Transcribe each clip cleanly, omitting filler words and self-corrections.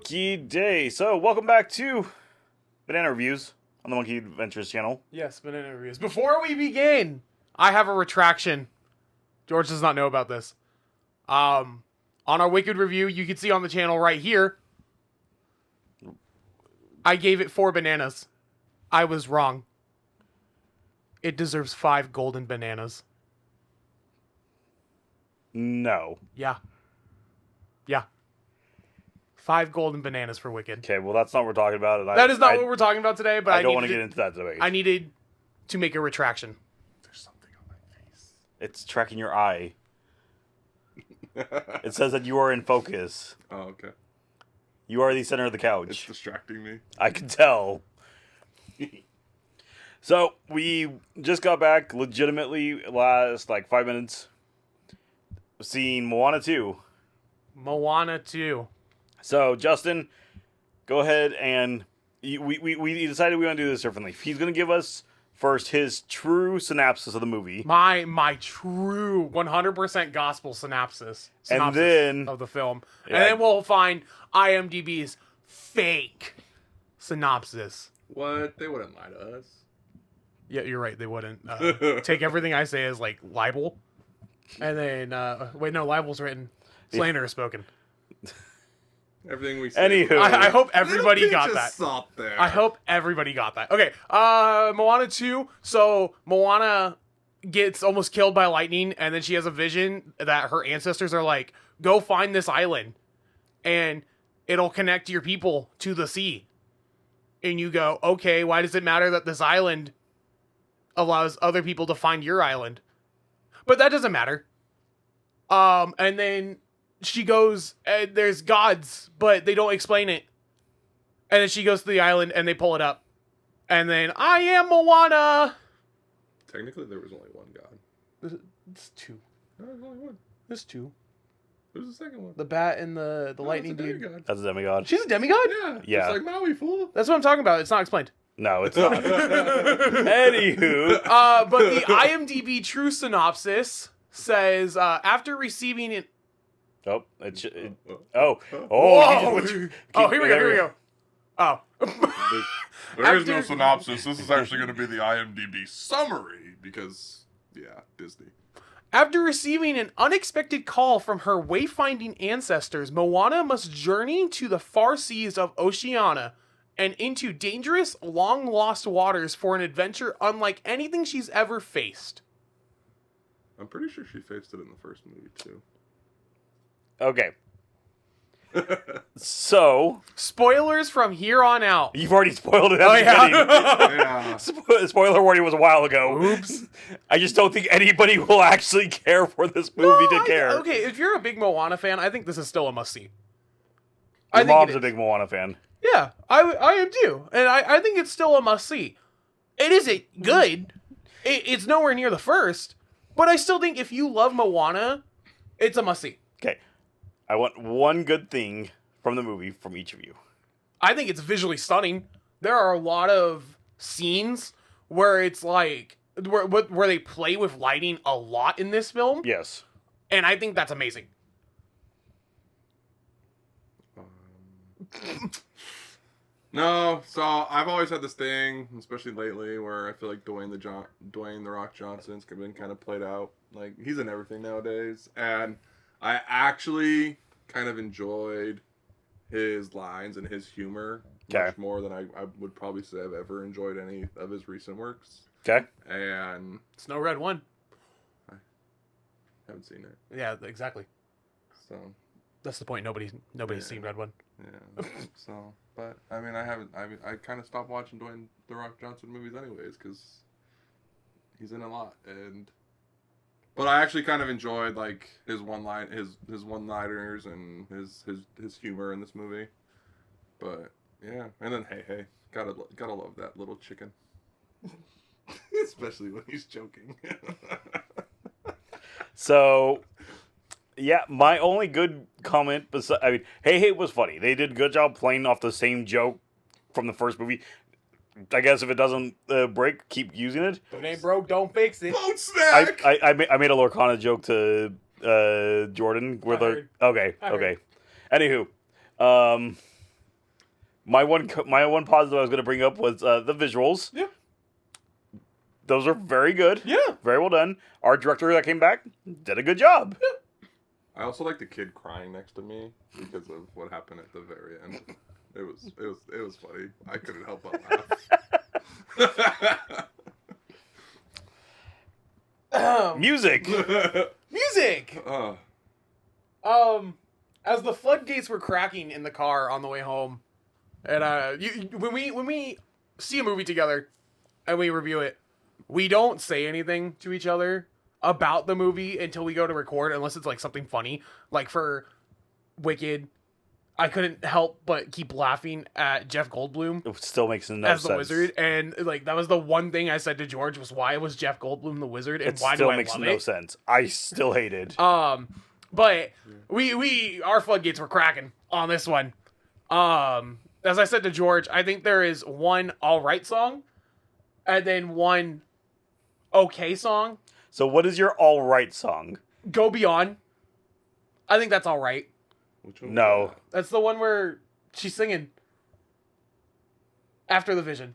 Okie day. So, welcome back to Banana Reviews on the Monkey Adventures channel. Yes, Banana Reviews. Before we begin, I have a retraction. George does not know about this. On our Wicked review, you can see on the channel right here, I gave it 4 bananas. I was wrong. It deserves 5 golden bananas. No. Yeah. 5 golden bananas for Wicked. Okay, well, that's not what we're talking about. That is not what we're talking about today, but I don't want to get into that debate. I needed to make a retraction. There's something on my face. It's tracking your eye. It says that you are in focus. Oh, okay. You are the center of the couch. It's distracting me. I can tell. So, we just got back legitimately last, 5 minutes. Seeing Moana 2. Moana 2. So, Justin, go ahead and we decided we want to do this differently. He's going to give us first his true synopsis of the movie. My true 100% gospel synopsis And then of the film. Yeah. And then we'll find IMDb's fake synopsis. What? They wouldn't lie to us. Yeah, you're right. They wouldn't. Take everything I say as libel. And then, wait, no, libel's written. Slander is spoken. Everything we say. Anywho. I hope everybody Little got pinch of that. salt there. I hope everybody got that. Okay, Moana 2. So, Moana gets almost killed by lightning, and then she has a vision that her ancestors are like, go find this island, and it'll connect your people to the sea. And you go, okay, why does it matter that this island allows other people to find your island? But that doesn't matter. And then she goes, and there's gods, but they don't explain it. And then she goes to the island, and they pull it up. And then, I am Moana! Technically, there was only one god. It's 2. No, there's only one. There's 2. Who's the second one? The bat and the No, lightning it's a dude. demigod. That's a demigod. She's a demigod? Yeah. Just like Maui, fool. That's what I'm talking about. It's not explained. No, it's not. Anywho. But the IMDb true synopsis says, after receiving an... Oh, Oh. Whoa! Here we go. Oh. There is no After- synopsis. This is actually going to be the IMDb summary because, yeah, Disney. After receiving an unexpected call from her wayfinding ancestors, Moana must journey to the far seas of Oceania and into dangerous, long-lost waters for an adventure unlike anything she's ever faced. I'm pretty sure she faced it in the first movie, too. Okay. So, Spoilers from here on out. you've already spoiled it at Oh, the beginning. Yeah. Spoiler warning was a while ago. Oops. I just don't think anybody will actually care for this movie to care. Okay, if you're a big Moana fan, I think this is still a must-see. Your I think mom's it a is. big Moana fan. Yeah, I am too. And I think it's still a must-see. It isn't good. It's nowhere near the first. But I still think if you love Moana, it's a must-see. Okay. I want one good thing from the movie from each of you. I think it's visually stunning. There are a lot of scenes where it's like... Where they play with lighting a lot in this film. Yes. And I think that's amazing. No, so I've always had this thing, especially lately, where I feel like Dwayne the Rock Johnson's been kind of played out. Like, he's in everything nowadays, and I actually kind of enjoyed his lines and his humor much more than I would probably say I've ever enjoyed any of his recent works. Okay. And Snow Red 1. haven't seen it, Yeah, exactly. so That's the point. Nobody's seen Red 1. yeah. So, but I mean, I kind of stopped watching Dwayne the Rock Johnson movies anyways because he's in a lot, but I actually kind of enjoyed like his one-liners and his humor in this movie. But yeah, and then hey, gotta love that little chicken, especially when he's joking. So, yeah, my only good comment, Hey was funny. They did a good job playing off the same joke from the first movie. I guess if it doesn't break, keep using it. If it ain't broke, don't fix it. Boat snack! I made a Lorcana joke to Jordan. I heard. Okay. Anywho, My one positive I was going to bring up was the visuals. Yeah. Those are very good. Yeah. Very well done. Our director that came back did a good job. I also like the kid crying next to me because of what happened at the very end. It was funny. I couldn't help but laugh. Music. Music. As the floodgates were cracking in the car on the way home, and when we see a movie together and we review it, we don't say anything to each other about the movie until we go to record, unless it's like something funny. Like for Wicked, I couldn't help but keep laughing at Jeff Goldblum It still makes no as sense. the wizard, and like that was the one thing I said to George was why was Jeff Goldblum the wizard, and It why still do I makes love no it? sense. I still hate it. But our floodgates were cracking on this one. As I said to George, I think there is one all right song, and then one okay song. So what is your all right song? Go Beyond. I think that's all right. Which one was No. that? That's the one where she's singing after the vision.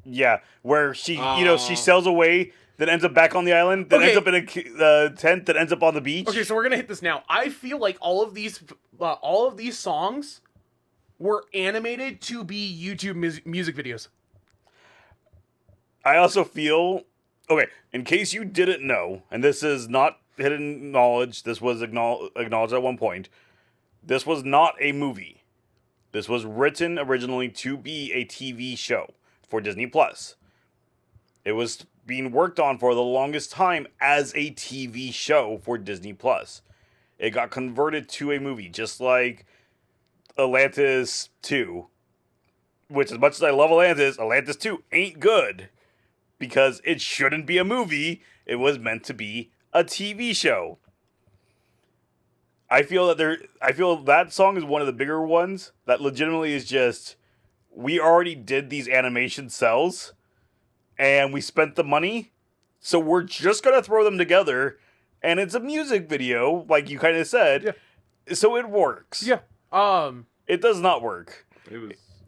Yeah, where she, she Oh. sails away, then ends up back on the island, then Okay. ends up in a tent, then ends up on the beach. Okay, so we're gonna hit this now. I feel like all of these songs were animated to be YouTube music videos. I also feel, okay, in case you didn't know, and this is not hidden knowledge, this was acknowledged at one point, this was not a movie. This was written originally to be a TV show for Disney Plus. It was being worked on for the longest time as a TV show for Disney Plus. It got converted to a movie, just like Atlantis 2. Which, as much as I love Atlantis 2 ain't good. Because it shouldn't be a movie. It was meant to be a TV show. I feel that song is one of the bigger ones that legitimately is just, we already did these animation cells and we spent the money, so we're just gonna throw them together, and it's a music video, like you kind of said. Yeah. So it works. Yeah. It does not work.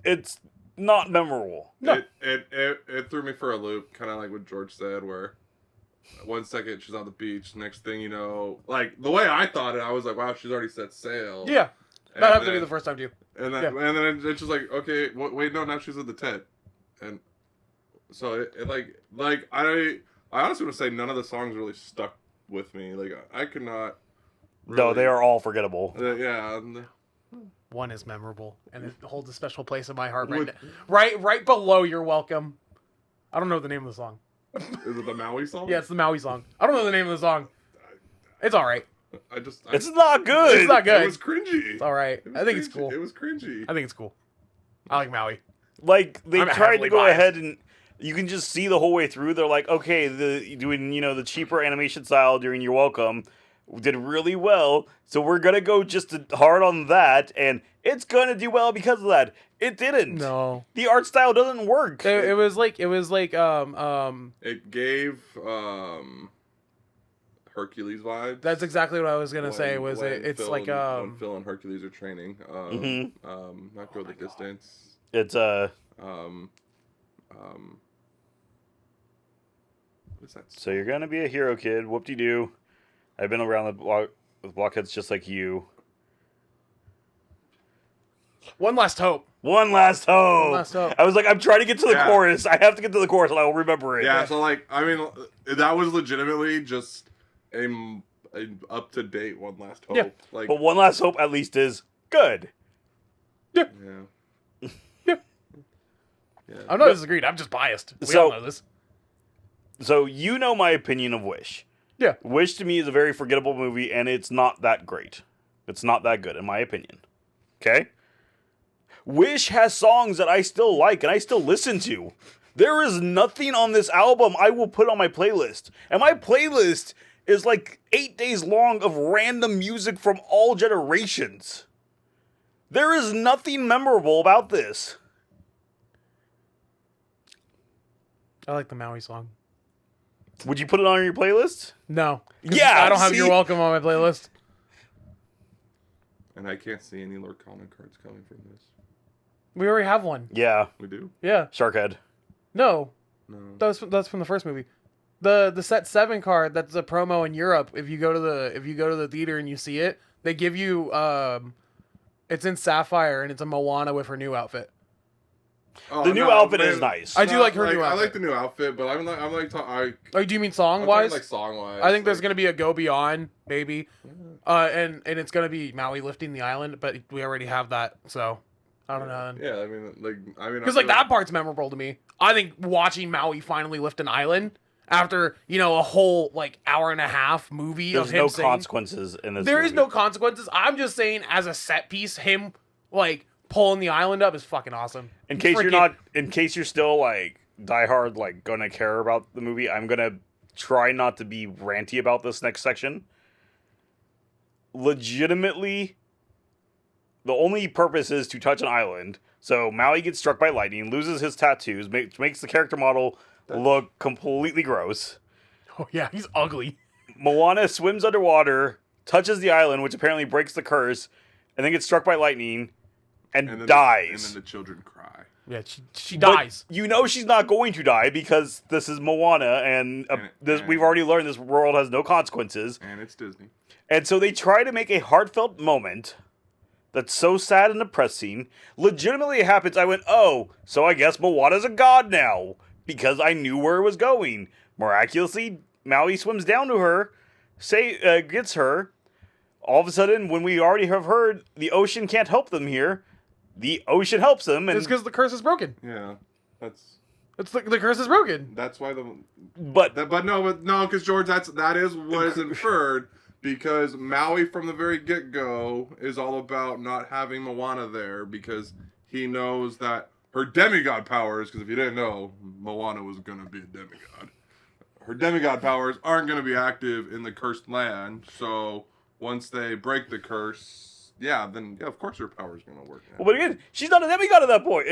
It's not memorable. No. It threw me for a loop, kind of like what George said, where 1 second she's on the beach, next thing you know, like the way I thought it, I was like, wow, she's already set sail. Yeah. And That happened to then- me the first time too. And then, Yeah. and then it's just like, okay, wait, no, now she's in the tent, and so it like I honestly would say none of the songs really stuck with me. Like I could not. No, they are all forgettable. Yeah. One is memorable, and it holds a special place in my heart Would- right now. Right below You're Welcome. I don't know the name of the song. Is it the Maui song? Yeah, it's the Maui song. I don't know the name of the song. It's all right. It's not good. It's not good. It was cringy. It's all right. It was I think it's cringy. cool. It was cringy. I think it's cool. I like Maui. Like, they I'm tried heavily to go biased. ahead and you can just see the whole way through. They're like, okay, doing the cheaper animation style during You're Welcome did really well, so we're gonna go just hard on that, and it's gonna do well because of that. It didn't. No. The art style doesn't work. It was like It gave Hercules vibes. that's exactly what I was gonna say. when It's Phil like when Phil and Hercules are training. Not go the distance. It's What is that? So you're gonna be a hero kid. Whoop-de-doo. I've been around the block with blockheads just like you. One Last Hope. One last hope. One last hope. I was like, I'm trying to get to the Yeah. chorus. I have to get to the chorus, and I will remember it. Yeah, so like, I mean, that was legitimately just a up to date One Last Hope. Yeah. Like, But One Last Hope at least is good. yeah. Yeah. Yeah. I'm not disagreed. I'm just biased. We So- all know this. So you know my opinion of Wish. Yeah. Wish to me is a very forgettable movie, and it's not that great. It's not that good, in my opinion. Okay? Wish has songs that I still like and I still listen to. There is nothing on this album I will put on my playlist. And my playlist is like 8 days long of random music from all generations. There is nothing memorable about this. I like the Maui song. Would you put it on your playlist? No. 'Cause Yeah, I don't have see? You're Welcome on my playlist. And I can't see any Lord Common cards coming from this. We already have one. Yeah, We do. Yeah. Sharkhead. No, No. that's from the first movie. The set 7 card that's a promo in Europe. If you go to the theater and you see it, they give you it's in sapphire and it's a Moana with her new outfit. Oh, The new outfit is nice. I do like her new I like outfit. the new outfit, but I'm like Oh, do you mean I'm song talking wise? like song wise. I think there's gonna be a Go Beyond, maybe, and it's gonna be Maui lifting the island, but we already have that, so I don't know. Yeah, I mean, Because like that part's memorable to me. I think watching Maui finally lift an island after a whole like hour and a half movie There's of him no saying, consequences in this. There is movie. no consequences. I'm just saying, as a set piece, him like pulling the island up is fucking awesome. In case you're still like diehard, like gonna care about the movie, I'm gonna try not to be ranty about this next section. Legitimately, the only purpose is to touch an island. So Maui gets struck by lightning, loses his tattoos, makes the character model look completely gross. Oh yeah, he's ugly. Moana swims underwater, touches the island, which apparently breaks the curse, and then gets struck by lightning and then dies. and then the children cry. Yeah, she But dies. you know she's not going to die because this is Moana, and we've already learned this world has no consequences. And it's Disney. And so they try to make a heartfelt moment that's so sad and depressing. Legitimately, it happens. I went, oh, so I guess Moana's a god now because I knew where it was going. Miraculously, Maui swims down to her, gets her. All of a sudden, when we already have heard the ocean can't help them here, the ocean helps them. And It's because the curse is broken. Yeah, that's The curse is broken. why but no, because George, that is what is inferred. Because Maui from the very get-go is all about not having Moana there because he knows that her demigod powers, because if you didn't know, Moana was going to be a demigod. Her demigod powers aren't going to be active in the cursed land, so once they break the curse, then of course her power's going to work. but again, she's not a demigod at that point.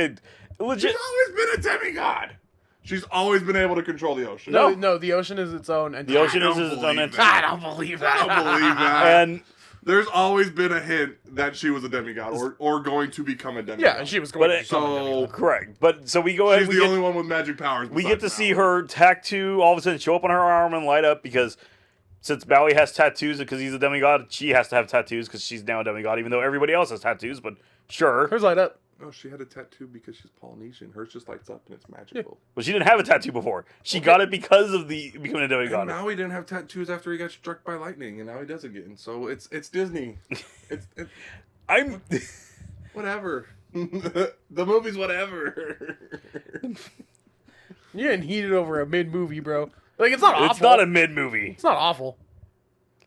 Legit. She's always been a demigod! She's always been able to control the ocean. No, the ocean is its own entity. The ocean is don't its own believe entity. that. I don't believe I that. don't believe that. And There's always been a hint that she was a demigod or going to become a demigod. Yeah, and she was going to become a demigod. correct. But so we go ahead. She's the only one with magic powers. We get to besides see Maui. her tattoo all of a sudden show up on her arm and light up because since Maui has tattoos because he's a demigod, she has to have tattoos because she's now a demigod, even though everybody else has tattoos. But sure. Hers light up. Oh, she had a tattoo because she's Polynesian. Hers just lights up and it's magical. But she didn't have a tattoo before. She got it because of the becoming a demigod. And Maui didn't have tattoos after he got struck by lightning, and now he does again. So it's Disney. it's I'm. whatever. The movie's whatever. You're getting heated over a mid movie, bro. Like it's not awful. It's not a mid movie. It's not awful.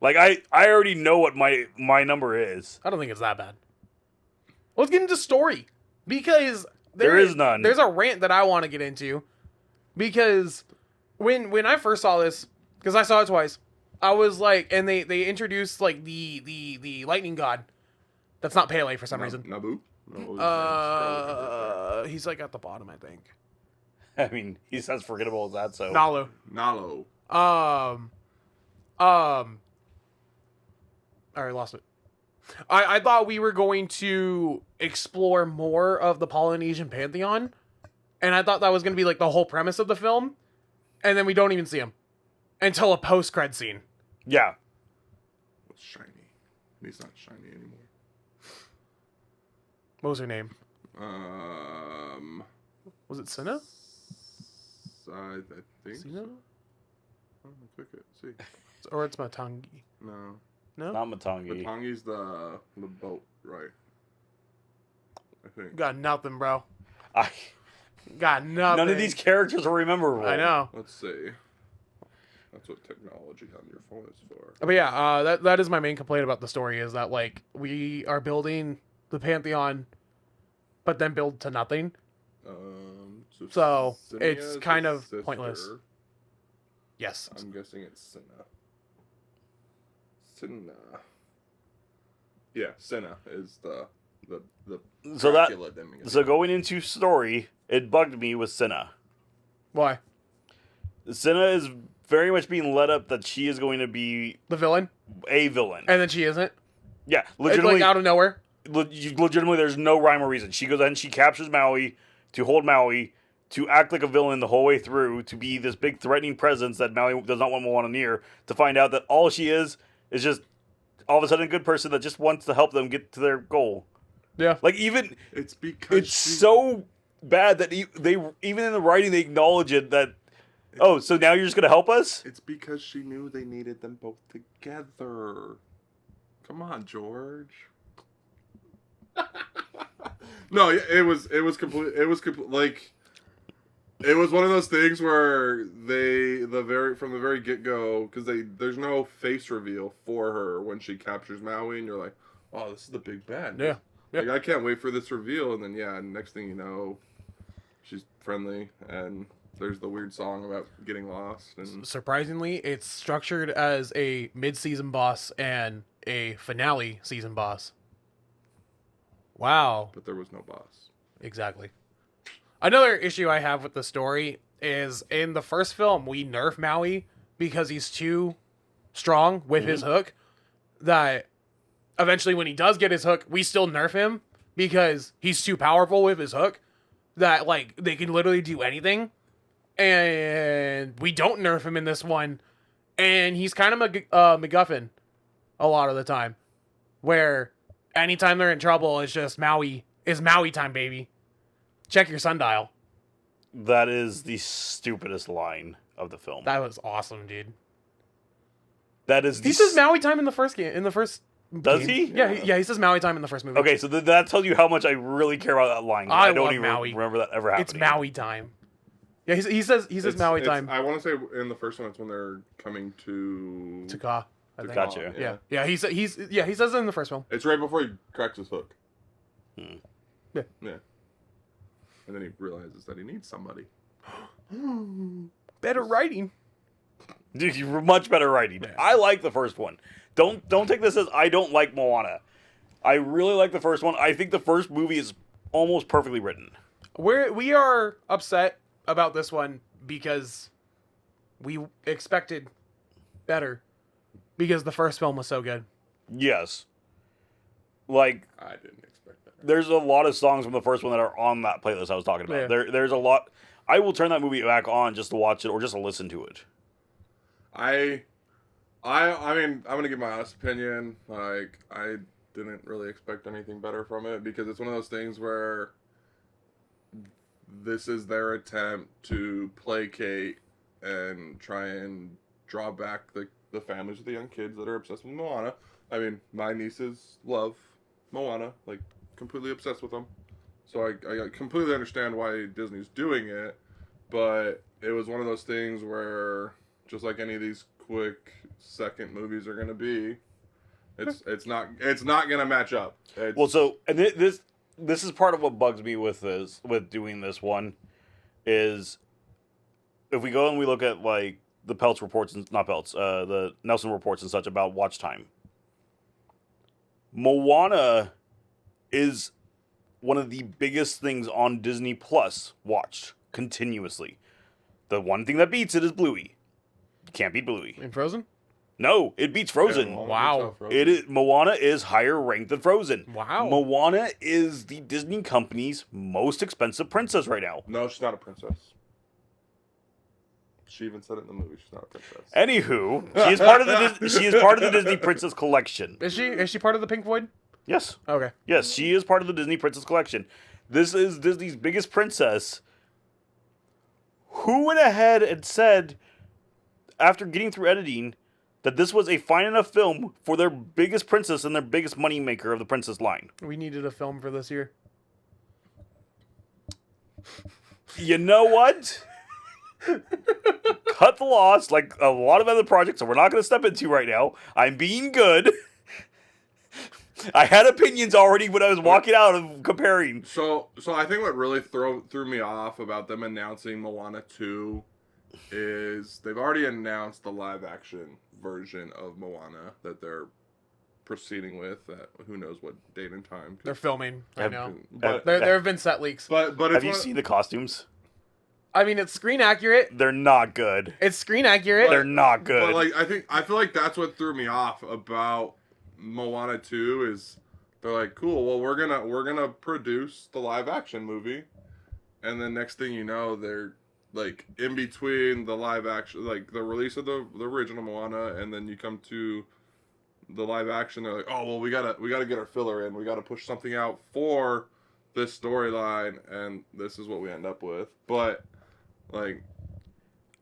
Like I already know what my number is. I don't think it's that bad. Let's get into story because There is none. There's a rant that I want to get into because when I first saw this, because I saw it twice, I was like, and they introduced like the lightning god. That's not Pele for some reason. Naboo? No, He's like at the bottom, I think. I mean, he's as forgettable as that. So Nalu. Nalo. I already lost it. I thought we were going to explore more of the Polynesian pantheon, and I thought that was going to be like the whole premise of the film, and then we don't even see him until a post-cred scene. yeah. It's shiny. He's not shiny anymore. What was her name? Was it Cinna? I think. Cinna? Oh, click it. See. Or it's Matangi. No. No? Not Matangi. Matangi's the boat, right? I think. Got nothing, bro. I, Got nothing. none of these characters are memorable. I know. Let's see. That's what technology on your phone is for. But yeah, that is my main complaint about the story is that like we are building the pantheon, but then build to nothing. So Cinna it's is kind the of sister. pointless. Yes. I'm guessing it's Cinna. Cinna. Yeah, Cinna is the So Dracula demigod. So going into story, it bugged me with Cinna. Why? Cinna is very much being led up that she is going to be The villain, a villain. and then she isn't. Yeah, It's legitimately. like out of nowhere. legitimately, there's no rhyme or reason. She goes and she captures Maui to hold Maui, to act like a villain the whole way through, to be this big threatening presence that Maui does not want Moana near, to find out that all she is just all of a sudden a good person that just wants to help them get to their goal. Yeah. Like, even It's because it's so bad that they even in the writing they acknowledge it, that oh, so now you're just gonna help us? It's because she knew they needed them both together. Come on, George. No, it was like it was one of those things where from the very get go, because there's no face reveal for her when she captures Maui, and you're like, oh, this is the big bad. Yeah. Like, I can't wait for this reveal, and then next thing you know, she's friendly, and there's the weird song about getting lost. And Surprisingly, it's structured as a mid-season boss and a finale season boss. Wow. but there was no boss. Exactly. Another issue I have with the story is in the first film, we nerf Maui because he's too strong with his hook, that eventually when he does get his hook, we still nerf him because he's too powerful with his hook that, like, they can literally do anything. And we don't nerf him in this one. And he's kind of a MacGuffin a lot of the time, where anytime they're in trouble, it's just Maui. It's Maui time, baby. Check your sundial. That is the stupidest line of the film. That was awesome, dude. That is. He says Maui time in the first game. In the first. Does game. he? Yeah, he says Maui time in the first movie. Okay, so that tells you how much I really care about that line. I don't love even Maui. remember that ever happening. It's Maui time. Yeah, he says Maui time. I want to say in the first one, it's when they're coming to Ka. I think. Gotcha. Yeah. He says it in the first film. It's right before he cracks his hook. Yeah. Yeah. And then he realizes that he needs somebody. Better writing. Dude, you're much better writing. Yeah. I like the first one. Don't take this as I don't like Moana. I really like the first one. I think the first movie is almost perfectly written. We are upset about this one because we expected better because the first film was so good. Yes. Like, I didn't expect that. there's a lot of songs from the first one that are on that playlist I was talking about. Yeah. There's a lot. I will turn that movie back on just to watch it or just to listen to it. I mean, I'm gonna give my honest opinion. Like, I didn't really expect anything better from it because it's one of those things where this is their attempt to placate and try and draw back the families of the young kids that are obsessed with Moana. I mean, my nieces love Moana, like, completely obsessed with them. So I completely understand why Disney's doing it, but it was one of those things where, just like any of these quick second movies are gonna be, it's not gonna match up. Well, so and this is part of what bugs me with doing this one, is if we go and we look at like the Peltz reports and not Peltz, the Nelson reports and such about watch time. Moana is one of the biggest things on Disney Plus watched continuously. The one thing that beats it is Bluey. You can't beat Bluey. In Frozen? No, it beats Frozen. Yeah, Wow. It is Moana is higher ranked than Frozen. Wow. Moana is the Disney company's most expensive princess right now. No, she's not a princess. She even said it in the movie. She's not a princess. Anywho, she is part of the Disney Princess Collection. Is she part of the Pink Floyd? Yes. Okay. Yes, she is part of the Disney Princess Collection. This is Disney's biggest princess. Who went ahead and said, after getting through editing, that this was a fine enough film for their biggest princess and their biggest moneymaker of the princess line? We needed a film for this year. You know what? Cut the loss, like a lot of other projects that we're not going to step into right now. I'm being good. I had opinions already when I was walking out of comparing. So I think what really threw me off about them announcing Moana 2 is they've already announced the live action version of Moana that they're proceeding with at who knows what date and time. They're filming. I know. But There have been set leaks. it's Have you seen the costumes? I mean, it's screen accurate. They're not good. It's screen accurate. They're not good. But like I feel like that's what threw me off about Moana 2 is They're like, cool. Well, we're gonna produce the live action movie, and then next thing you know, they're like in between the live action, like the release of the original Moana, and then you come to the live action. They're like, oh well, we gotta get our filler in. We gotta push something out for this storyline, and this is what we end up with. But like,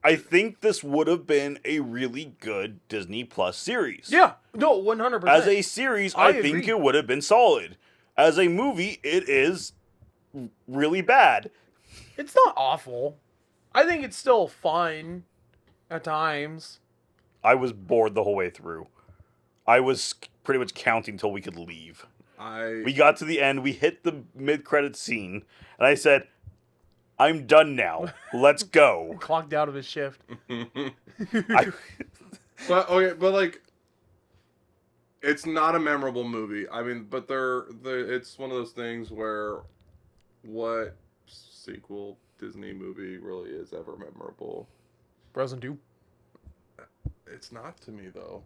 I think this would have been a really good Disney Plus series. Yeah, no, 100%. As a series, I think agree. it would have been solid. As a movie, it is really bad. It's not awful. I think it's still fun at times. I was bored the whole way through. I was pretty much counting till we could leave. We got to the end, we hit the mid-credits scene, and I said, I'm done now. Let's go. Clocked out of his shift. I, but like, it's not a memorable movie. I mean, but it's one of those things where what sequel Disney movie really is ever memorable? Frozen 2. It's not to me though.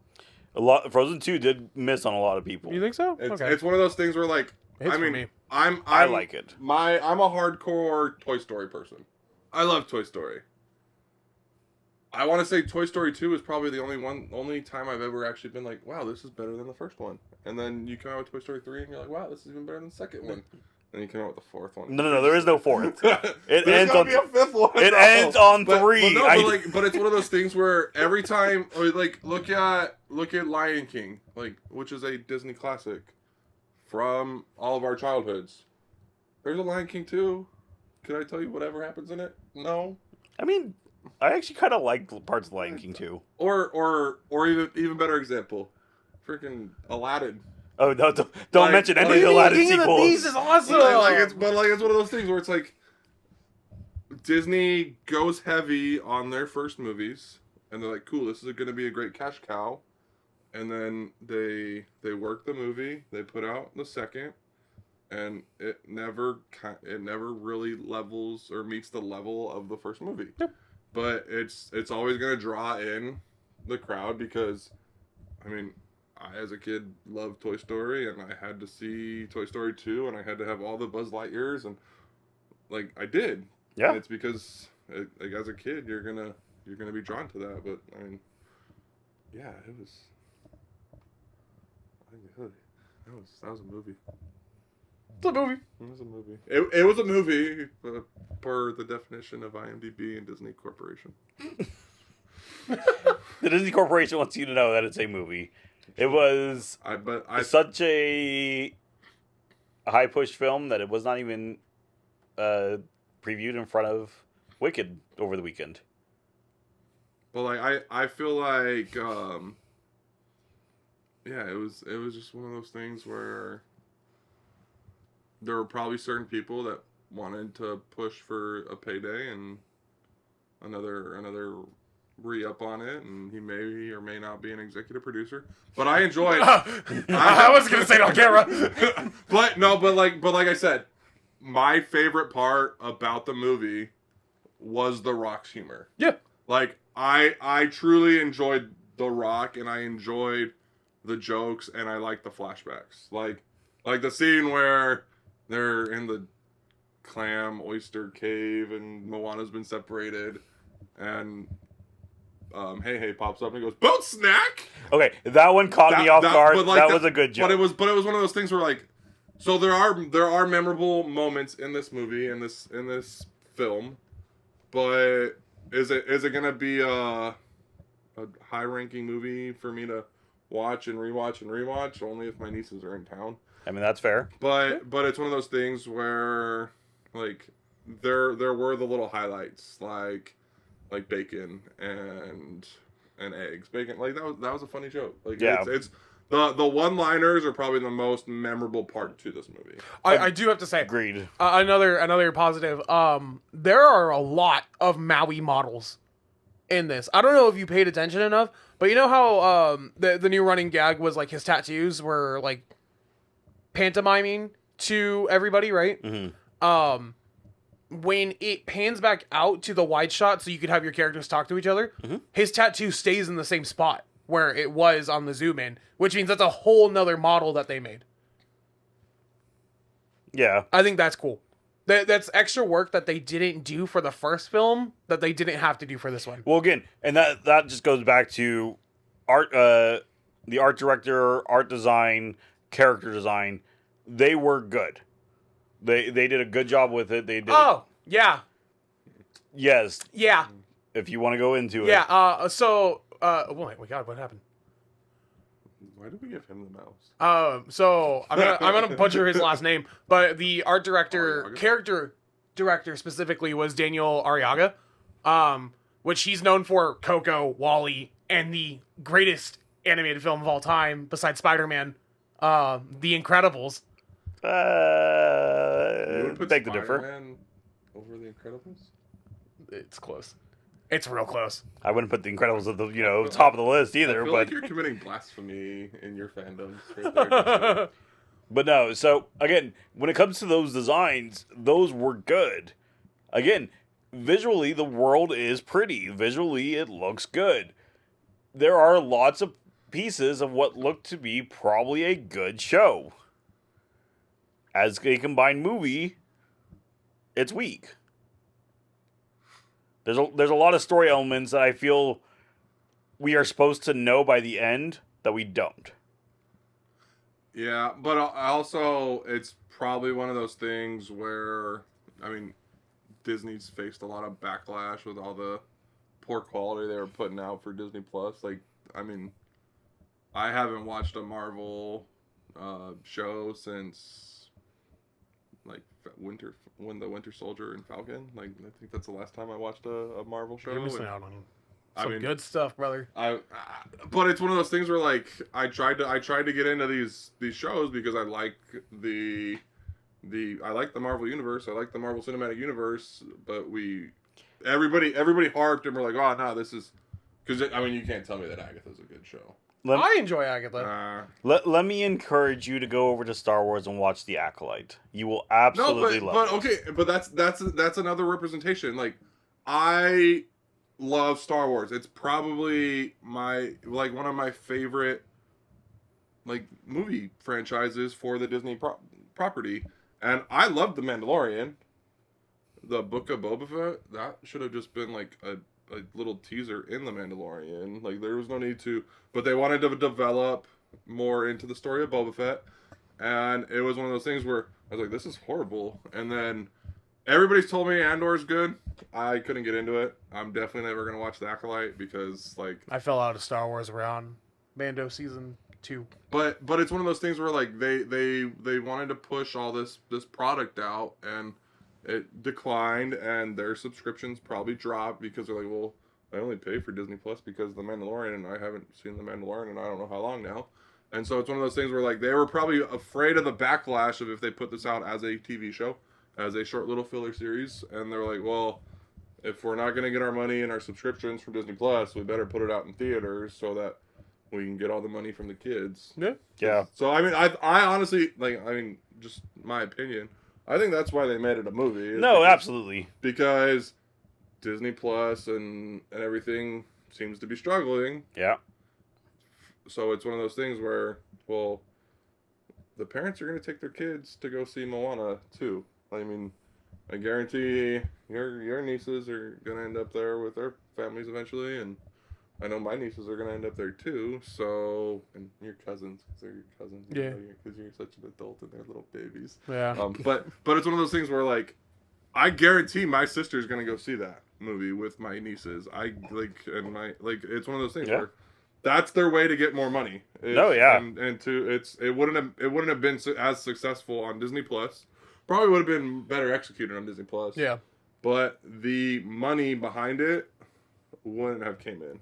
Frozen 2 did miss on a lot of people. You think so? It's one of those things where like, It's I mean, for me. I like it. I'm a hardcore Toy Story person. I love Toy Story. I want to say Toy Story 2 is probably the only time I've ever actually been like, wow, this is better than the first one. And then you come out with Toy Story 3 and you're like, wow, this is even better than the second one. And you come out with the fourth one. No, there is no fourth. It ends on be a fifth one. It ends on 3. But it's one of those things where every time, like, look at Lion King, like, which is a Disney classic from all of our childhoods. There's a Lion King 2. Could I tell you whatever happens in it? No. I mean, I actually kind of like parts of Lion King too. Or even better example, freaking Aladdin. Oh no! Don't mention any of the Aladdin King sequels. of the Beast is awesome. It's one of those things where it's like Disney goes heavy on their first movies, and they're like, "Cool, this is going to be a great cash cow," and then they work the movie, they put out the second, and it never really levels or meets the level of the first movie. Yep. But it's always going to draw in the crowd because, I mean, I, as a kid, loved Toy Story, and I had to see Toy Story 2, and I had to have all the Buzz Lightyears, and, like, I did. Yeah. And it's because, like, as a kid, you're gonna be drawn to that, but, I mean, yeah, it was... That was a movie. It's a movie. It was a movie. It was a movie, per the definition of IMDb and Disney Corporation. The Disney Corporation wants you to know that it's a movie. It was such a high push film that it was not even previewed in front of Wicked over the weekend. But like I feel like yeah, it was just one of those things where there were probably certain people that wanted to push for a payday and another re-up on it, and he may or may not be an executive producer. But I enjoyed. I was gonna say it on camera. but like I said, my favorite part about the movie was The Rock's humor. Yeah. Like I truly enjoyed The Rock, and I enjoyed the jokes, and I liked the flashbacks. Like the scene where they're in the clam oyster cave and Moana's been separated, and Hey pops up and he goes, "Boat snack." Okay, that one caught me off guard. That was a good joke. But it was one of those things where like, so there are memorable moments in this movie, in this film, but is it gonna be a high ranking movie for me to watch and rewatch only if my nieces are in town? I mean, that's fair. But it's one of those things where like there were the little highlights like bacon and eggs. Bacon, like that was a funny joke. Like yeah. It's the one-liners are probably the most memorable part to this movie. I do have to say, agreed. Another positive. There are a lot of Maui models in this. I don't know if you paid attention enough, but you know how the new running gag was like his tattoos were like pantomiming to everybody, right? Mm-hmm. When it pans back out to the wide shot so you could have your characters talk to each other, mm-hmm. his tattoo stays in the same spot where it was on the zoom in, which means that's a whole nother model that they made. Yeah. I think that's cool. That's extra work that they didn't do for the first film that they didn't have to do for this one. Well, again, and that just goes back to art, the art director, art design, character design. They were good. They did a good job with it. They did. Oh, yeah. Yes. Yeah. If you want to go into it. Yeah. Oh my God, what happened? Why did we give him the mouse? So I'm gonna butcher his last name, but the art director, Arriaga? character director specifically was Daniel Arriaga, which he's known for Coco, Wall-E, and the greatest animated film of all time besides Spider-Man, The Incredibles. You would put Beg to differ. Spider-Man over The Incredibles? It's close. It's real close. I wouldn't put The Incredibles at the top of the list either, I feel but like you're committing blasphemy in your fandoms right there. but no. So again, when it comes to those designs, those were good. Again, visually, the world is pretty. Visually, it looks good. There are lots of pieces of what looked to be probably a good show. As a combined movie, it's weak. There's a lot of story elements that I feel we are supposed to know by the end that we don't. Yeah, but also it's probably one of those things where, I mean, Disney's faced a lot of backlash with all the poor quality they were putting out for Disney Plus. Like, I mean, I haven't watched a Marvel show since like when the Winter Soldier and Falcon. Like, I think that's the last time I watched a Marvel show. You're missing and- out on I some mean, good stuff, brother. but it's one of those things where like I tried to get into these shows because I like I like the Marvel universe, I like the Marvel Cinematic Universe, but everybody harped and we're like, oh no, this is because I mean you can't tell me that Agatha's a good show. I enjoy Agatha. Let me encourage you to go over to Star Wars and watch The Acolyte. You will absolutely love it. But okay, but that's another representation. Like I love Star Wars. It's probably one of my favorite like movie franchises for the Disney property. And I love The Mandalorian. The Book of Boba Fett, that should have just been like a little teaser in The Mandalorian. Like there was no need to, but they wanted to develop more into the story of Boba Fett. And it was one of those things where I was like, this is horrible. And then everybody's told me Andor's good. I couldn't get into it. I'm definitely never gonna watch The Acolyte because like I fell out of Star Wars around Mando season 2. But it's one of those things where like they wanted to push all this product out and it declined and their subscriptions probably dropped because they're like, well, I only pay for Disney Plus because of The Mandalorian and I haven't seen The Mandalorian in I don't know how long now. And so it's one of those things where like they were probably afraid of the backlash of if they put this out as a TV show, as a short little filler series, and they're like, well, if we're not going to get our money and our subscriptions from Disney Plus, we better put it out in theaters so that we can get all the money from the kids. Yeah. So I mean, I honestly just my opinion. I think that's why they made it a movie. No, absolutely. Because Disney Plus and everything seems to be struggling. Yeah. So it's one of those things where, well, the parents are going to take their kids to go see Moana too. I mean, I guarantee your nieces are going to end up there with their families eventually, and I know my nieces are going to end up there too. So, and your cousins, because they're your cousins. Yeah. Because you're such an adult and they're little babies. Yeah. But it's one of those things where like, I guarantee my sister's going to go see that movie with my nieces. It's one of those things where that's their way to get more money. It wouldn't have been as successful on Disney Plus. Probably would have been better executed on Disney Plus. Yeah. But the money behind it wouldn't have came in.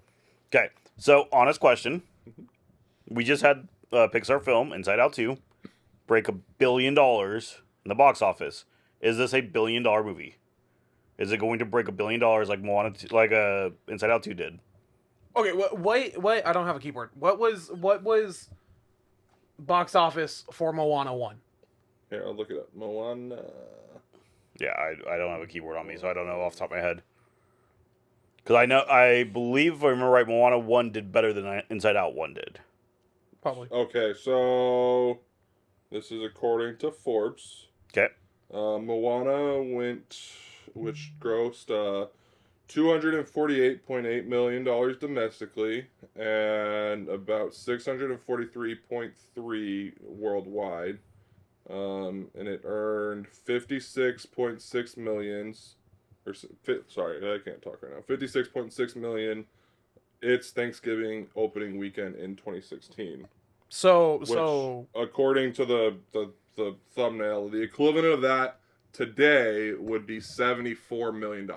Okay. So, honest question. We just had Pixar film, Inside Out 2, break $1 billion in the box office. Is this a $1 billion movie? Is it going to break $1 billion like Moana, Inside Out 2 did? Okay, what? I don't have a keyboard. What was box office for Moana 1? Here, I'll look it up. Moana. Yeah, I don't have a keyboard on me, so I don't know off the top of my head. Because I believe, if I remember right, Moana 1 did better than Inside Out 1 did. Probably. Okay, so this is according to Forbes. Okay. Moana which grossed $248.8 million domestically and about 643.3 worldwide. And it earned 56.6 millions. Sorry, I can't talk right now. 56.6 million. Its Thanksgiving opening weekend in 2016. So According to the thumbnail, the equivalent of that today would be $74 million.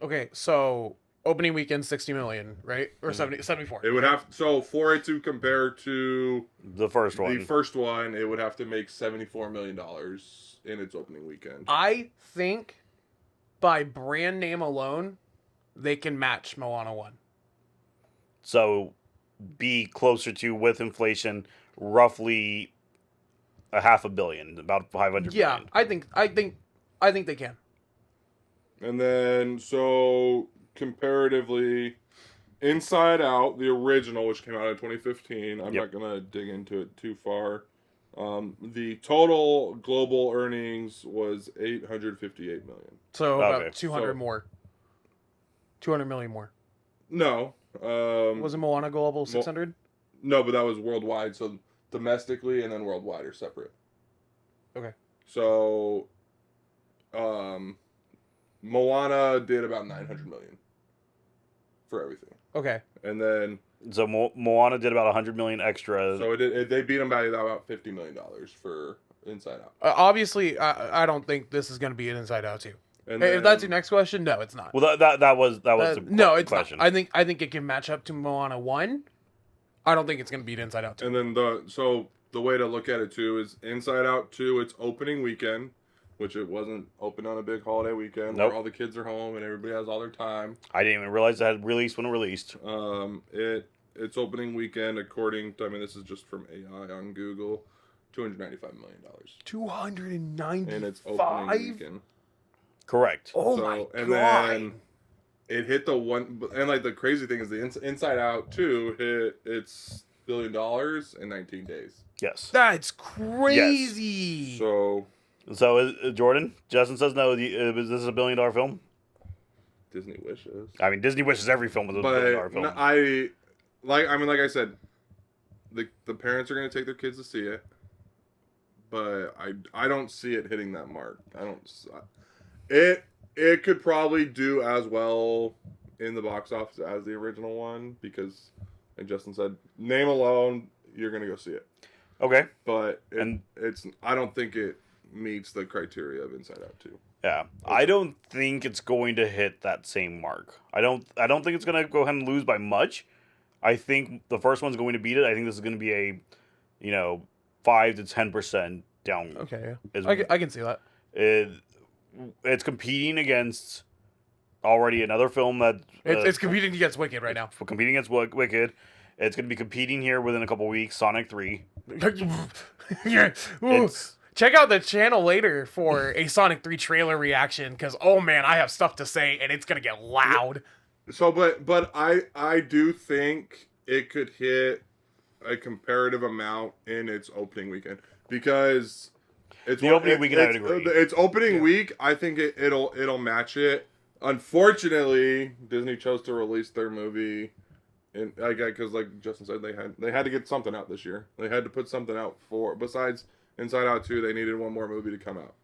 okay, so opening weekend 60 million, right? Or 74. It would have for it to compare to The first one. it would have to make $74 million in its opening weekend. I think by brand name alone, they can match Moana 1. So be closer to, with inflation, roughly $500 million, about 500 Yeah, million. I think they can. And then so comparatively, Inside Out, the original, which came out in 2015. I'm not gonna dig into it too far. The total global earnings was 858 million. So about Okay, 200 more. 200 million more. No. Wasn't Moana global 600? No, but that was worldwide. So domestically and then worldwide are separate. Okay. So, Moana did about 900 million for everything. Okay. And then So Moana did about 100 million extra. so they beat them by about $50 million for Inside Out. Obviously, I don't think this is going to be an Inside Out 2. And If that's your next question, no, it's not. Well, that was the no, it's question. not. I think it can match up to Moana 1. I don't think it's going to beat Inside Out 2. And then the way to look at it too is Inside Out 2, its opening weekend, which it wasn't open on a big holiday weekend Nope. where all the kids are home and everybody has all their time. I didn't even realize that had released when it released. Its opening weekend, according to, this is just from AI on Google, $295 million. 295? In its opening weekend. Correct. Oh my god. And then it hit the one, and like the crazy thing is the Inside Out 2 hit its $1 billion in 19 days. Yes. That's crazy. So Jordan, Justin says no. This is a $1 billion film. Disney wishes. I mean, Disney wishes every film was a $1 billion film. Like I said, the parents are gonna take their kids to see it, but I don't see it hitting that mark. It could probably do as well in the box office as the original one because, like Justin said, name alone, you're gonna go see it. Okay. But I don't think it meets the criteria of Inside Out 2. Yeah, I don't think it's going to hit that same mark. I don't think it's going to go ahead and lose by much. I think the first one's going to beat it. I think this is going to be a, 5 to 10% down. Okay, I can see that. It's competing against already another film that it's competing against Wicked right now. Competing against Wicked. It's going to be competing here within a couple weeks. Sonic 3. Yeah. Check out the channel later for a Sonic 3 trailer reaction because oh man, I have stuff to say and it's gonna get loud. So, but I do think it could hit a comparative amount in its opening weekend because it's opening weekend. I would agree. Its opening week, I think it'll match it. Unfortunately, Disney chose to release their movie. And because like Justin said, they had to get something out this year. They had to put something out besides Inside Out 2. They needed one more movie to come out.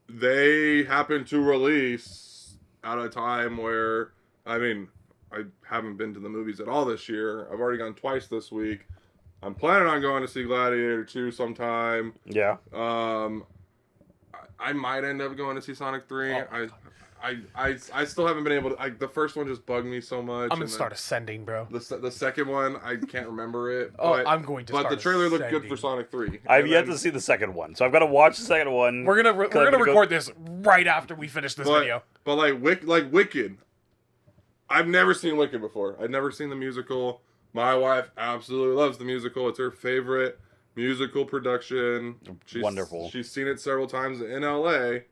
They happened to release at a time where I haven't been to the movies at all this year. I've already gone twice this week. I'm planning on going to see Gladiator 2 sometime. Yeah. I might end up going to see Sonic 3. Oh, I still haven't been able to. The first one just bugged me so much. I'm gonna start ascending, bro. The second one, I can't remember it. I'm going to. But start the trailer looked good ascending. for Sonic 3. I've yet to see the second one, so I've got to watch the second one. We're gonna record this right after we finish this video. But like Wicked, I've never seen Wicked before. I've never seen the musical. My wife absolutely loves the musical. It's her favorite musical production. Wonderful. She's seen it several times in LA.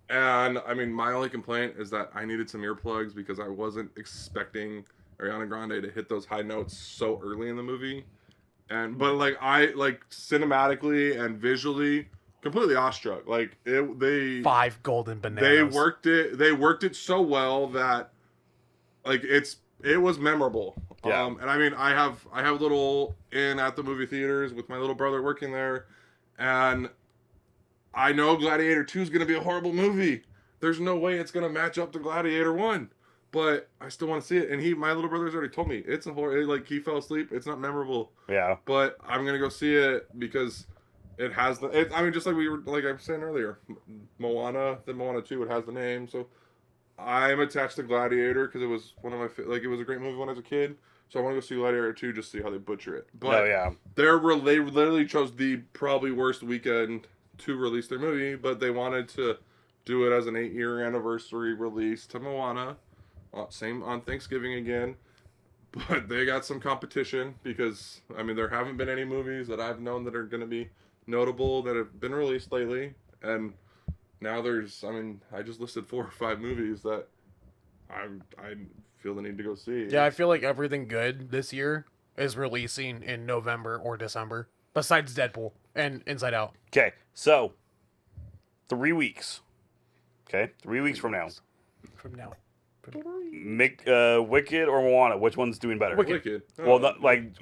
And my only complaint is that I needed some earplugs because I wasn't expecting Ariana Grande to hit those high notes so early in the movie. But cinematically and visually, completely awestruck. Like they 5 golden bananas. They worked it so well that like it was memorable. Yeah. And I mean, I have a little in at the movie theaters with my little brother working there, and I know Gladiator 2 is going to be a horrible movie. There's no way it's going to match up to Gladiator 1. But I still want to see it. And my little brother's already told me it's a horror. Like, he fell asleep. It's not memorable. Yeah. But I'm going to go see it because it has I mean, just like I was saying earlier, Moana 2, it has the name. So I'm attached to Gladiator because it was one of my, it was a great movie when I was a kid. So I want to go see Gladiator 2 just to see how they butcher it. But they literally chose the probably worst weekend to release their movie, but they wanted to do it as an 8-year anniversary release to Moana. Same on Thanksgiving again. But they got some competition because, I mean, there haven't been any movies that I've known that are going to be notable that have been released lately. And now I just listed 4 or 5 movies that I feel the need to go see. Yeah, I feel like everything good this year is releasing in November or December, besides Deadpool and Inside Out. Okay, so 3 weeks. Okay, 3 weeks from now. From now. Make Wicked or Moana. Which one's doing better? Wicked. Well, not, like,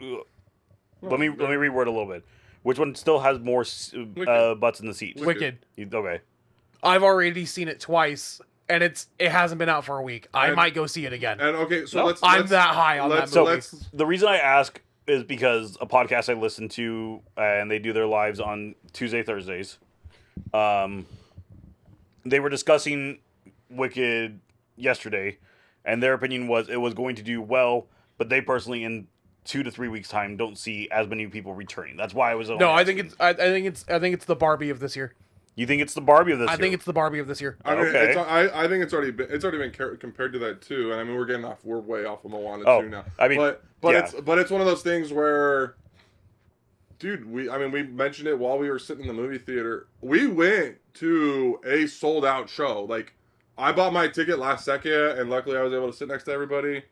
let me reword a little bit. Which one still has more butts in the seats? Wicked. Okay. I've already seen it twice, and it hasn't been out for a week. I might go see it again. And okay, so let's I'm that high on that movie. So the reason I ask is because a podcast I listen to, and they do their lives on Tuesday, Thursdays. They were discussing Wicked yesterday, and their opinion was it was going to do well, but they personally, in 2 to 3 weeks' time, don't see as many people returning. That's why I was. No, I think it's the Barbie of this year. You think it's the Barbie of this year? I think it's the Barbie of this year. I mean, Okay. I think it's already been compared to that too. And I mean, we're way off of Moana 2 now. I mean, but it's one of those things where, dude, we mentioned it while we were sitting in the movie theater. We went to a sold out show. Like, I bought my ticket last second, and luckily I was able to sit next to everybody.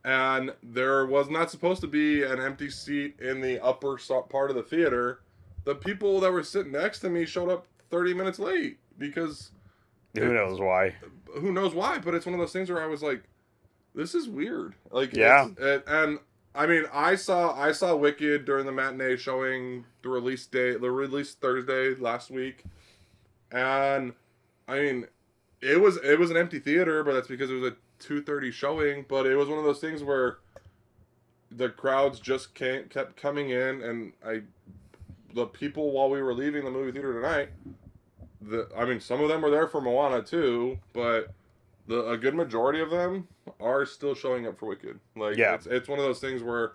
And there was not supposed to be an empty seat in the upper part of the theater. The people that were sitting next to me showed up 30 minutes late because who knows why? Who knows why? But it's one of those things where I was like, "This is weird." Like, yeah. And I mean, I saw Wicked during the matinee showing, the release Thursday last week, and I mean, it was an empty theater, but that's because it was a 2:30 showing. But it was one of those things where the crowds just kept coming in, and the people while we were leaving the movie theater tonight, some of them were there for Moana too, but a good majority of them are still showing up for Wicked. Like, yeah. It's one of those things where,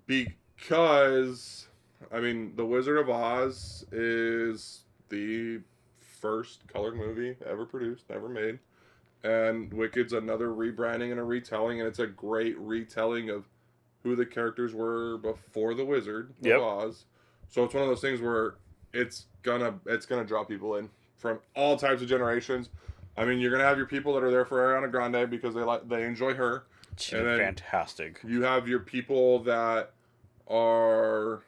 because I mean, The Wizard of Oz is the first colored movie ever produced, ever made, and Wicked's another rebranding and a retelling, and it's a great retelling of who the characters were before the Wizard of Oz. So it's one of those things where it's gonna draw people in from all types of generations. I mean, you're gonna have your people that are there for Ariana Grande because they enjoy her. She's fantastic. You have your people that are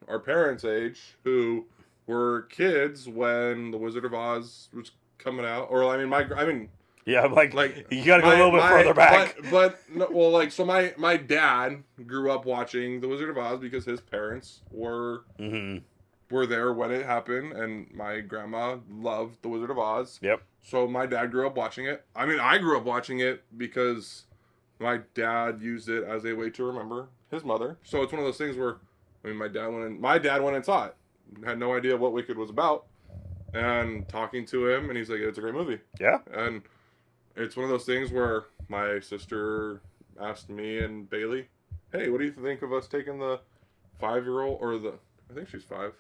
our parents' age who were kids when The Wizard of Oz was coming out, or yeah, I'm like you gotta go a little bit further back. So my dad grew up watching The Wizard of Oz because his parents were there when it happened, and my grandma loved The Wizard of Oz. Yep. So my dad grew up watching it. I mean, I grew up watching it because my dad used it as a way to remember his mother. So it's one of those things where, I mean, my dad went and saw it, had no idea what Wicked was about, and talking to him, and he's like, "It's a great movie." Yeah. And it's one of those things where my sister asked me and Bailey, "Hey, what do you think of us taking the 5-year-old or I think she's 5."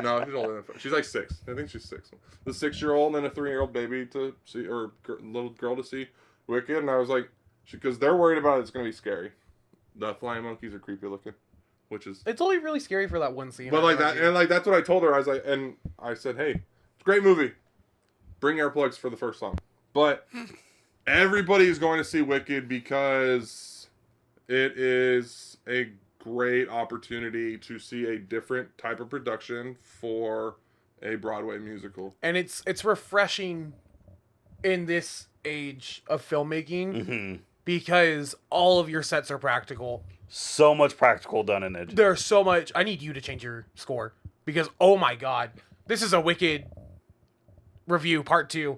No, she's older than 5. She's like 6. I think she's 6. The 6-year-old and a 3-year-old baby to see, or little girl to see Wicked, and I was like, because they're worried about it's going to be scary. The flying monkeys are creepy looking, which is. It's only really scary for that one scene. But like that, and like that's what I told her. I was like, and I said, "Hey, it's a great movie. Bring earplugs for the first song." But everybody is going to see Wicked because it is a great opportunity to see a different type of production for a Broadway musical. And it's refreshing in this age of filmmaking Mm-hmm. because all of your sets are practical. So much practical done in it. There's so much. I need you to change your score because oh my god, this is a wicked review part 2.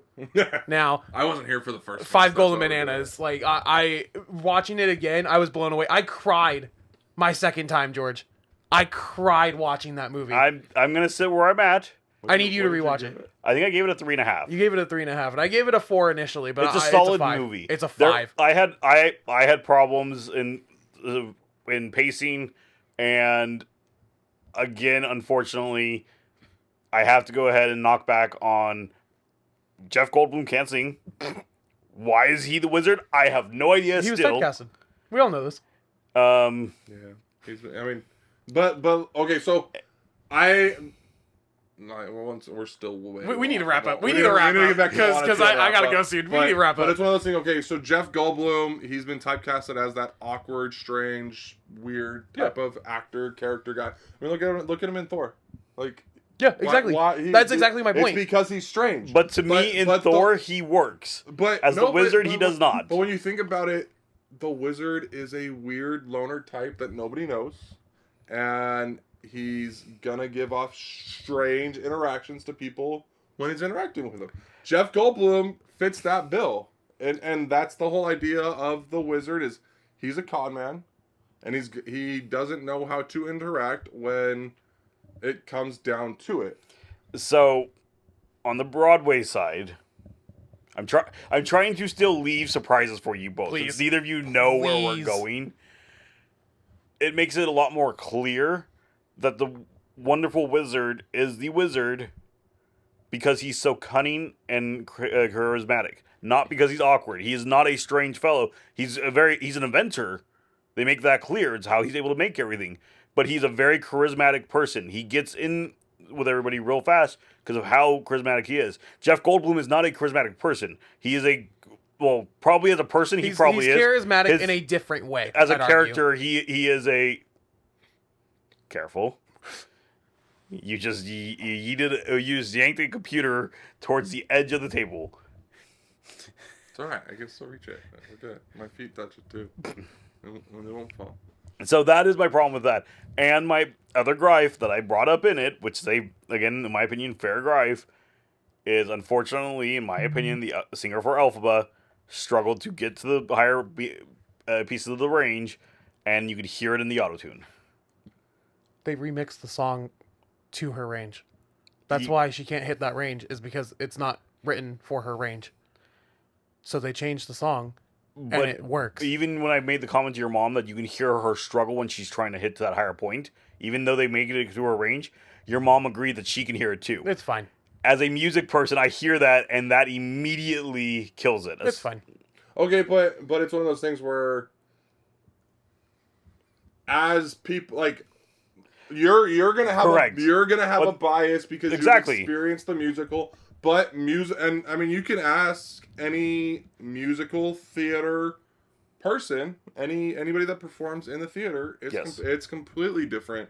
Now I wasn't here for the first 5 one, golden so that's all bananas. Like I watching it again, I was blown away. I cried my second time, George. I cried watching that movie. I'm gonna sit where I'm at. I need you to What did rewatch give it. I think I gave it a 3.5. You gave it a 3.5, and I gave it a 4 initially, but It's a solid 5. movie. It's a There- 5. I had problems in pacing, and again, unfortunately, I have to go ahead and knock back on Jeff Goldblum can't sing. Why is he the wizard? I have no idea. He was still, typecasted. We all know this. Yeah, I mean, but okay, so we're still way We need to off wrap about- up. We need to wrap get up back to Moana because too, I gotta but- go soon. We but- need to wrap But up. it's one of those things. Okay, so Jeff Goldblum, he's been typecasted as that awkward, strange, weird type of actor, character guy. I mean, look at him in Thor. Like, Yeah, exactly. That's exactly my point. It's because he's strange. but to me, in Thor, he works. As the wizard, he does not. But when you think about it, the wizard is a weird loner type that nobody knows, and he's gonna give off strange interactions to people when he's interacting with them. Jeff Goldblum fits that bill, and that's the whole idea of the wizard is he's a con man, and he doesn't know how to interact when it comes down to it. So, on the Broadway side, I'm trying to still leave surprises for you both. Please. Since neither of you know where we're Please. going, it makes it a lot more clear that the wonderful wizard is the wizard because he's so cunning and charismatic, not because he's awkward. He is not a strange fellow. He's an inventor. They make that clear. It's how he's able to make everything. But he's a very charismatic person. He gets in with everybody real fast because of how charismatic he is. Jeff Goldblum is not a charismatic person. He is probably as a person, he's probably is. charismatic in a different way. As a I'd argue. character, he is a... Careful. You just yanked the computer towards the edge of the table. It's alright, I can still reach it. We're good. My feet touch it too. And they won't fall. So that is my problem with that. And my other gripe that I brought up in it, which they, again, in my opinion, fair gripe, is unfortunately, in my opinion, the singer for Elphaba struggled to get to the higher pieces of the range, and you could hear it in the autotune. They remixed the song to her range. That's why she can't hit that range, is because it's not written for her range. So they changed the song, and it works. Even when I made the comment to your mom that you can hear her struggle when she's trying to hit to that higher point, even though they make it to her range, your mom agreed that she can hear it too. It's fine. As a music person, I hear that, and that immediately kills it. It's fine. Okay, but it's one of those things where, as people like, you're gonna have Correct. a bias because you experienced the musical. But music, and I mean, you can ask any musical theater person, anybody that performs in the theater, it's completely different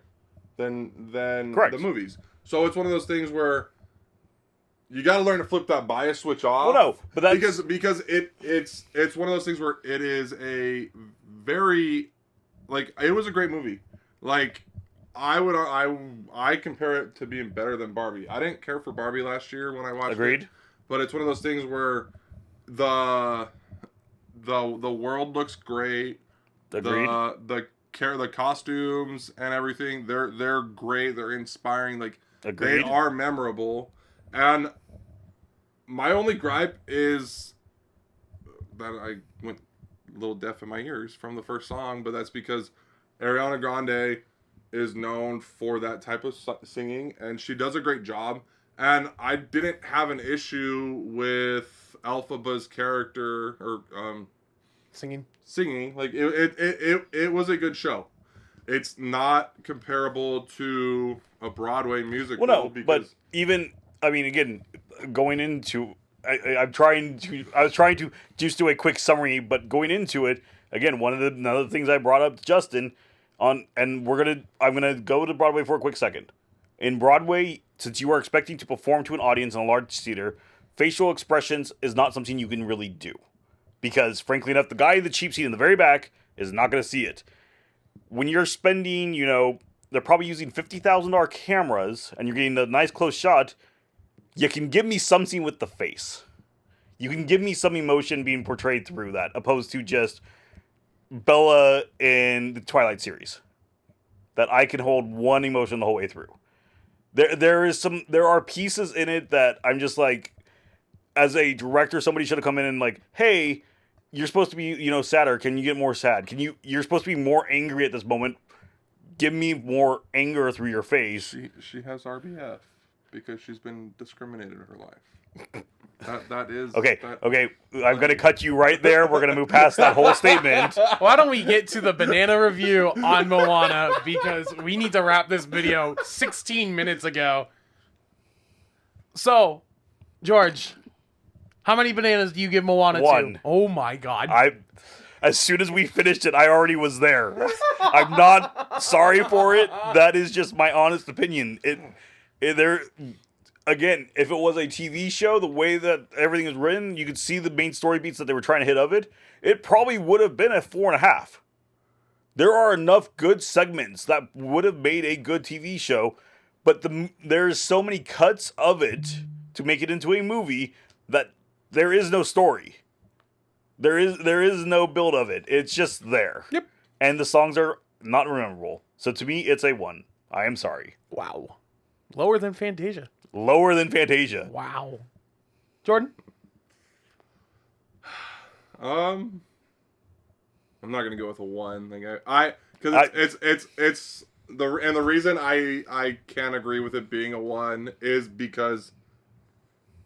than the movies. So it's one of those things where you got to learn to flip that bias switch off. Well, no, but that's because it's one of those things where it is a very, like, it was a great movie. Like, I compare it to being better than Barbie. I didn't care for Barbie last year when I watched it. But it's one of those things where the world looks great. Agreed. The costumes and everything, they're great. They're inspiring. Like, Agreed. they are memorable. And my only gripe is that I went a little deaf in my ears from the first song, but that's because Ariana Grande is known for that type of singing, and she does a great job. And I didn't have an issue with Elphaba's character or Singing. Like, it was a good show. It's not comparable to a Broadway musical. Well, no, but even, I mean, again, going into, I was trying to just do a quick summary, but going into it, again, one of the things I brought up to Justin I'm gonna go to Broadway for a quick second. In Broadway, since you are expecting to perform to an audience in a large theater, facial expressions is not something you can really do. Because, frankly enough, the guy in the cheap seat in the very back is not going to see it. When you're spending, they're probably using $50,000 cameras and you're getting a nice close shot, you can give me something with the face. You can give me some emotion being portrayed through that, opposed to just Bella in the Twilight series. That I can hold one emotion the whole way through. There are pieces in it that I'm just like, as a director, somebody should have come in and like, hey, you're supposed to be, sadder. Can you get more sad? You're supposed to be more angry at this moment. Give me more anger through your face. She has RBF because she's been discriminated in her life. That is okay. I'm gonna cut you right there. We're gonna move past that whole statement. Why don't we get to the banana review on Moana, because we need to wrap this video 16 minutes ago. So, George, how many bananas do you give Moana One. to? Oh my god. As soon as we finished it, I already was there. I'm not sorry for it. That is just my honest opinion. Again, if it was a TV show, the way that everything is written, you could see the main story beats that they were trying to hit of it. It probably would have been a 4.5. There are enough good segments that would have made a good TV show, but there's so many cuts of it to make it into a movie that there is no story. There is no build of it. It's just there. Yep. And the songs are not memorable. So to me, it's a 1. I am sorry. Wow. Lower than Fantasia. Lower than Fantasia. Wow. Jordan? I'm not gonna go with a 1. Because it's the reason I can't agree with it being a 1 is because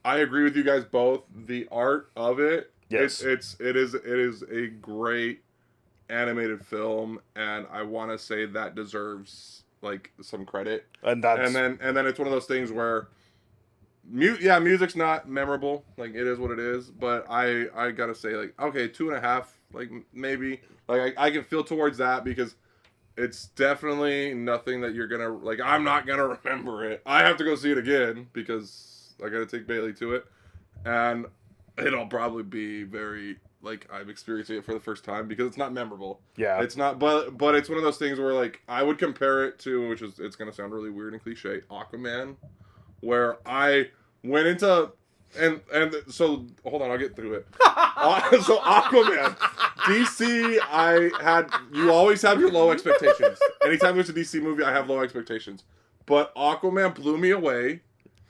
I agree with you guys both. The art of it, yes, it is a great animated film, and I want to say that deserves like some credit. And then it's one of those things where music's not memorable, like it is what it is, but I gotta say, like, okay, 2.5, like maybe, like I can feel towards that, because it's definitely nothing that you're gonna, like, I'm not gonna remember it. I have to go see it again because I gotta take Bailey to it, and it'll probably be very, like, I'm experiencing it for the first time because it's not memorable. Yeah, it's not, but it's one of those things where, like, I would compare it to, which is, it's gonna sound really weird and cliche, Aquaman, where I went into, and so hold on, I'll get through it. So Aquaman, DC, you always have your low expectations. Anytime there's a DC movie, I have low expectations. But Aquaman blew me away.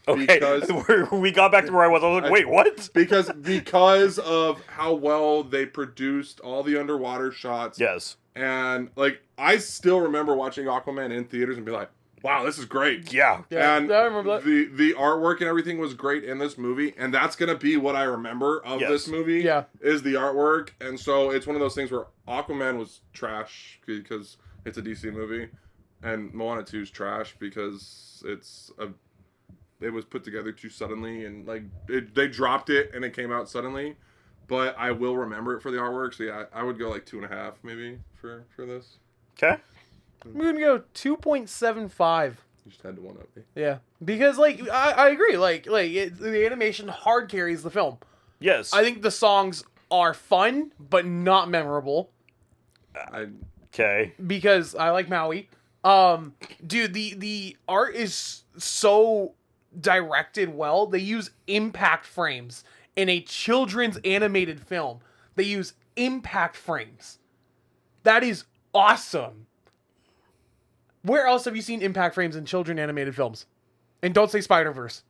Okay, because we got back to where I was. I was like, wait, what? Because of how well they produced all the underwater shots. Yes. And, like, I still remember watching Aquaman in theaters and be like, wow, this is great. Yeah. And I remember that. The artwork and everything was great in this movie, and that's going to be what I remember of this movie, is the artwork. And so it's one of those things where Aquaman was trash because it's a DC movie, and Moana 2 is trash because it was put together too suddenly, and, like, they dropped it and it came out suddenly. But I will remember it for the artwork, so yeah, I would go like 2.5 maybe for this. Okay. I'm gonna go 2.75. You just had to one up me. Yeah, because, like, I agree. Like the animation hard carries the film. Yes. I think the songs are fun, but not memorable. Okay. Because I like Maui. Dude, the art is so directed well. They use impact frames in a children's animated film. They use impact frames. That is awesome. Where else have you seen impact frames in children animated films? And don't say Spider-Verse.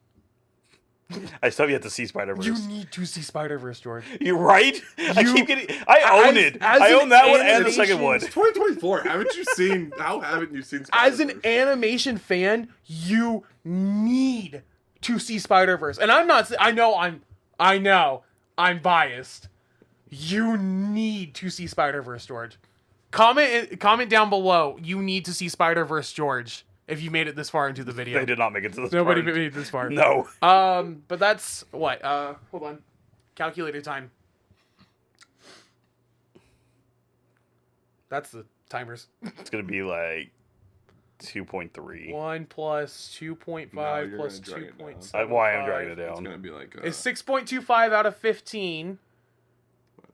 I still have yet to see Spider-Verse. You need to see Spider-Verse, George. You're right. I keep getting. I own it. I own that one and the second one. It's 2024. How haven't you seen Spider-Verse? As an animation fan, you need to see Spider-Verse. And I'm not. I know. I'm biased. You need to see Spider-Verse, George. Comment down below. You need to see Spider-Verse, George. If you made it this far into the video. They did not make it to this Nobody part. made it this far. No. But that's what? Hold on. Calculator time. That's the Timers. It's gonna be like 2.3. 1 plus 2.5 No, you're plus gonna drag it down. 2.75. Why I'm dragging it It's down? gonna be like It's 6.25 out of 15.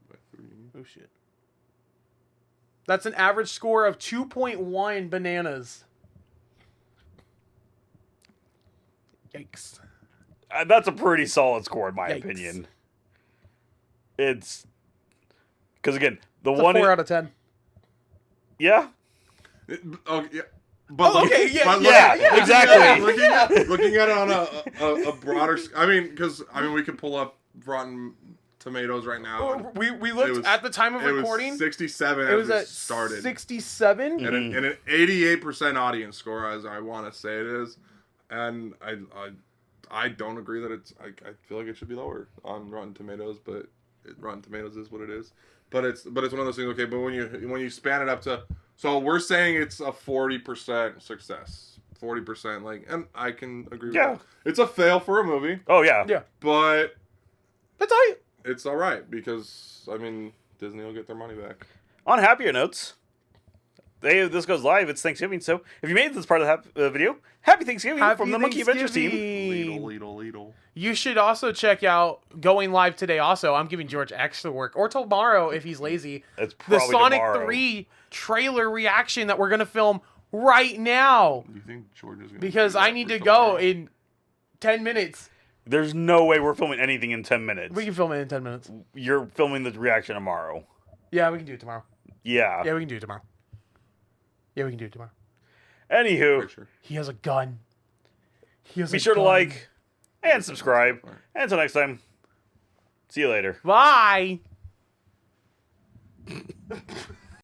by 3. Oh shit. That's an average score of 2.1 bananas. Yikes. That's a pretty solid score in my Yikes. opinion. It's because again, the It's one a 4 out of 10. yeah. Oh yeah. But Oh, okay, yeah, yeah, exactly. Looking at it on a broader, I mean, because we could pull up Rotten Tomatoes right now. and We it looked was- at the time of It recording. was 67 It was as we at started, 67. and an 88% audience score, as I want to say it is, and I don't agree that it's. I feel like it should be lower on Rotten Tomatoes, but Rotten Tomatoes is what it is. But it's one of those things. Okay, but when you span it up to, so we're saying it's a 40% success, 40%. Like, and I can agree with that. It's a fail for a movie, Oh yeah. Yeah. but That's all right. it's all right because Disney will get their money back. On happier notes, this goes live. It's Thanksgiving, so if you made it this part of the video, happy Thanksgiving from the Monkey Adventures team. Ladle. You should also check out going live today. Also, I'm giving George extra work, or tomorrow if he's lazy. It's The probably Sonic tomorrow. 3 trailer reaction that we're gonna film right now Do you think George is gonna? because do I that need for to go tomorrow? in 10 minutes. There's no way we're filming anything in 10 minutes. We can film it in 10 minutes. You're filming the reaction tomorrow. Yeah, we can do it tomorrow. Yeah. Yeah, we can do it tomorrow. Yeah, we can do it tomorrow. Anywho, Pretty sure. He has a gun. He has be a sure to gun. like and subscribe. And until next time, see you later. Bye.